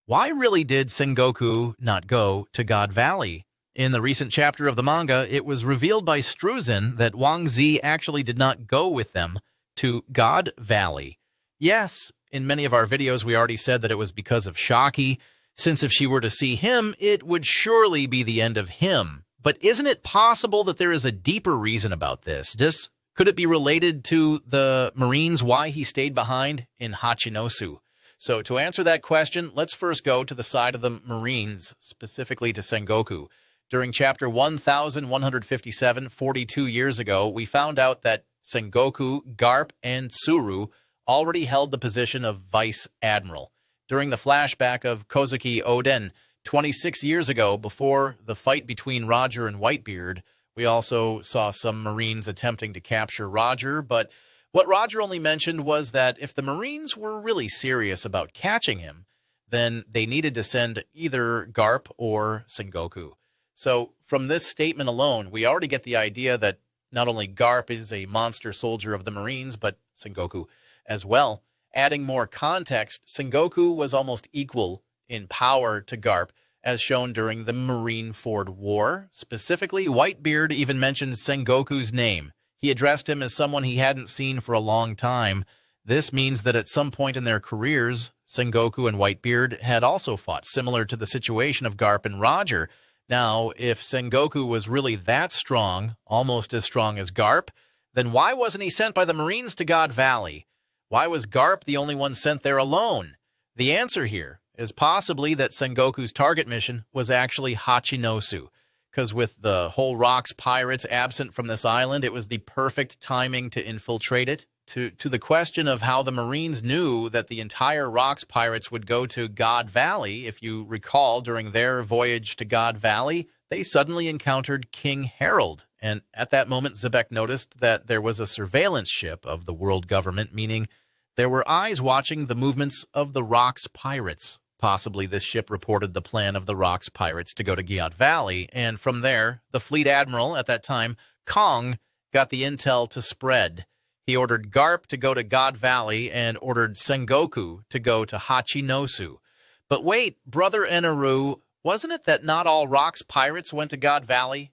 Why really did Sengoku not go to God Valley? In the recent chapter of the manga, it was revealed by Struzen that Wang Z actually did not go with them to God Valley. Yes, in many of our videos we already said that it was because of Shaki, since if she were to see him, it would surely be the end of him. But isn't it possible that there is a deeper reason about this? Could it be related to the Marines, why he stayed behind in Hachinosu? So to answer that question, let's first go to the side of the Marines, specifically to Sengoku. During chapter 1157, 42 years ago, we found out that Sengoku, Garp, and Tsuru already held the position of vice admiral. During the flashback of Kozuki Oden, 26 years ago, before the fight between Roger and Whitebeard, we also saw some Marines attempting to capture Roger, but what Roger only mentioned was that if the Marines were really serious about catching him, then they needed to send either Garp or Sengoku. So from this statement alone, we already get the idea that not only Garp is a monster soldier of the Marines, but Sengoku as well. Adding more context, Sengoku was almost equal in power to Garp, as shown during the Marineford War. Specifically, Whitebeard even mentioned Sengoku's name. He addressed him as someone he hadn't seen for a long time. This means that at some point in their careers, Sengoku and Whitebeard had also fought, similar to the situation of Garp and Roger. Now, if Sengoku was really that strong, almost as strong as Garp, then why wasn't he sent by the Marines to God Valley? Why was Garp the only one sent there alone? The answer here is possibly that Sengoku's target mission was actually Hachinosu, because with the whole Rocks pirates absent from this island, it was the perfect timing to infiltrate it. To the question of how the Marines knew that the entire Rocks pirates would go to God Valley, if you recall, during their voyage to God Valley, they suddenly encountered King Harold. And at that moment, Zebek noticed that there was a surveillance ship of the world government, meaning there were eyes watching the movements of the Rocks pirates. Possibly this ship reported the plan of the Rocks pirates to go to God Valley, and from there, the fleet admiral at that time, Kong, got the intel to spread. He ordered Garp to go to God Valley and ordered Sengoku to go to Hachinosu. But wait, Brother Eneru, wasn't it that not all Rocks pirates went to God Valley?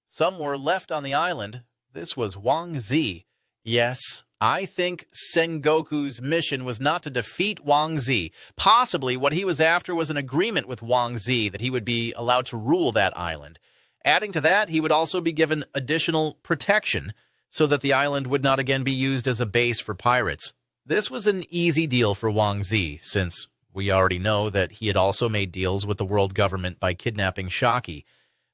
Some were left on the island. This was Wang Z. Yes, I think Sengoku's mission was not to defeat Wang Z. Possibly what he was after was an agreement with Wang Z that he would be allowed to rule that island. Adding to that, he would also be given additional protection so that the island would not again be used as a base for pirates. This was an easy deal for Wang Z, since we already know that he had also made deals with the world government by kidnapping Shaki.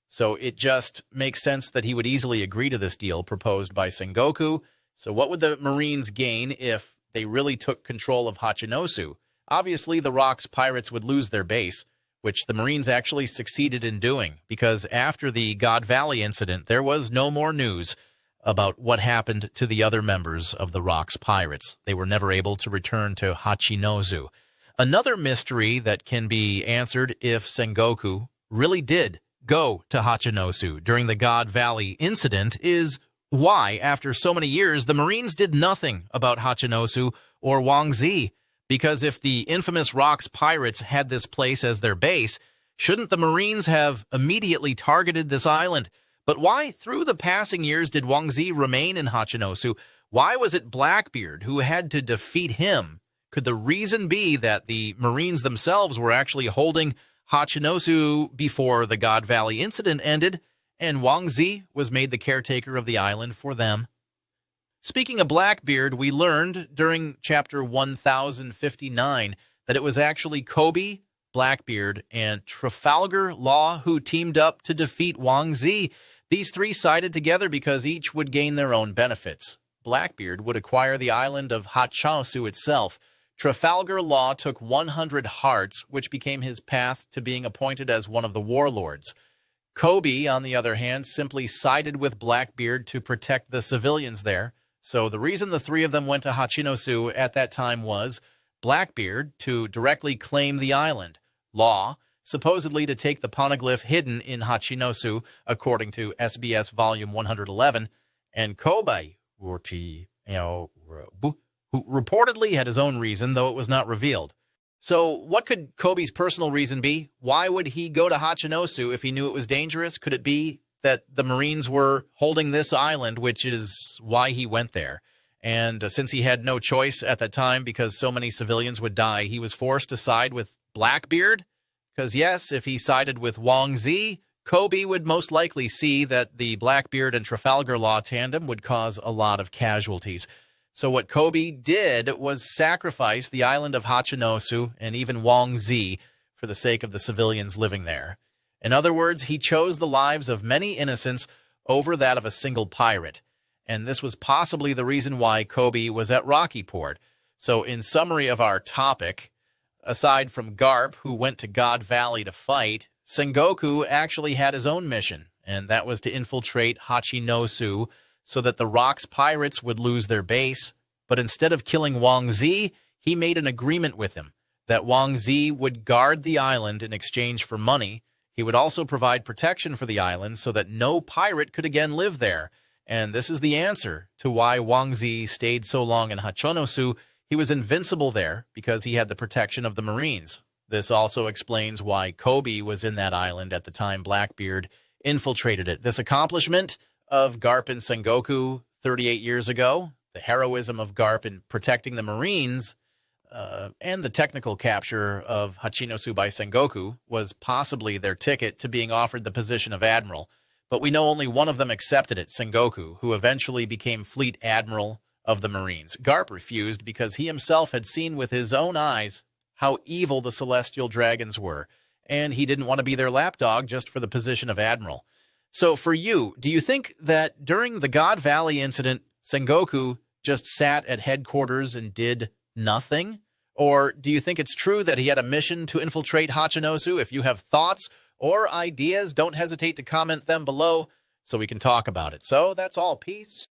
So it just makes sense that he would easily agree to this deal proposed by Sengoku. So what would the Marines gain if they really took control of Hachinosu? Obviously, the Rocks pirates would lose their base, which the Marines actually succeeded in doing, because after the God Valley incident, there was no more news about what happened to the other members of the Rocks pirates. They were never able to return to Hachinosu. Another mystery that can be answered if Sengoku really did go to Hachinosu during the God Valley incident is why, after so many years, the Marines did nothing about Hachinosu or Wang Z. Because if the infamous Rocks pirates had this place as their base, shouldn't the Marines have immediately targeted this island? But why, through the passing years, did Wang Z remain in Hachinosu? Why was it Blackbeard who had to defeat him? Could the reason be that the Marines themselves were actually holding Hachinosu before the God Valley incident ended, and Wang Z was made the caretaker of the island for them? Speaking of Blackbeard, we learned during chapter 1059 that it was actually Kobe, Blackbeard, and Trafalgar Law who teamed up to defeat Wang Z. These three sided together because each would gain their own benefits. Blackbeard would acquire the island of Hachinosu itself. Trafalgar Law took 100 hearts, which became his path to being appointed as one of the warlords. Kobe, on the other hand, simply sided with Blackbeard to protect the civilians there. So the reason the three of them went to Hachinosu at that time was Blackbeard to directly claim the island, Law supposedly to take the poneglyph hidden in Hachinosu, according to SBS Volume 111, and Kobe, who reportedly had his own reason, though it was not revealed. So what could Kobe's personal reason be? Why would he go to Hachinosu if he knew it was dangerous? Could it be that the Marines were holding this island, which is why he went there? And since he had no choice at that time because so many civilians would die, he was forced to side with Blackbeard? Because yes, if he sided with Wang Z, Kobe would most likely see that the Blackbeard and Trafalgar Law tandem would cause a lot of casualties. So what Kobe did was sacrifice the island of Hachinosu and even Wang Z for the sake of the civilians living there. In other words, he chose the lives of many innocents over that of a single pirate. And this was possibly the reason why Kobe was at Rockyport. So in summary of our topic, aside from Garp, who went to God Valley to fight, Sengoku actually had his own mission, and that was to infiltrate Hachinosu so that the Rock's pirates would lose their base. But instead of killing Wang Z, he made an agreement with him that Wang Z would guard the island in exchange for money. He would also provide protection for the island so that no pirate could again live there. And this is the answer to why Wang Z stayed so long in Hachinosu. He was invincible there because he had the protection of the Marines. This also explains why Kobe was in that island at the time Blackbeard infiltrated it. This accomplishment of Garp and Sengoku 38 years ago, the heroism of Garp in protecting the Marines, and the technical capture of Hachinosu by Sengoku was possibly their ticket to being offered the position of admiral. But we know only one of them accepted it, Sengoku, who eventually became fleet admiral of the Marines. Garp refused because he himself had seen with his own eyes how evil the celestial dragons were, and he didn't want to be their lapdog just for the position of admiral. So for you, do you think that during the God Valley incident, Sengoku just sat at headquarters and did nothing? Or do you think it's true that he had a mission to infiltrate Hachinosu? If you have thoughts or ideas, don't hesitate to comment them below so we can talk about it. So that's all. Peace.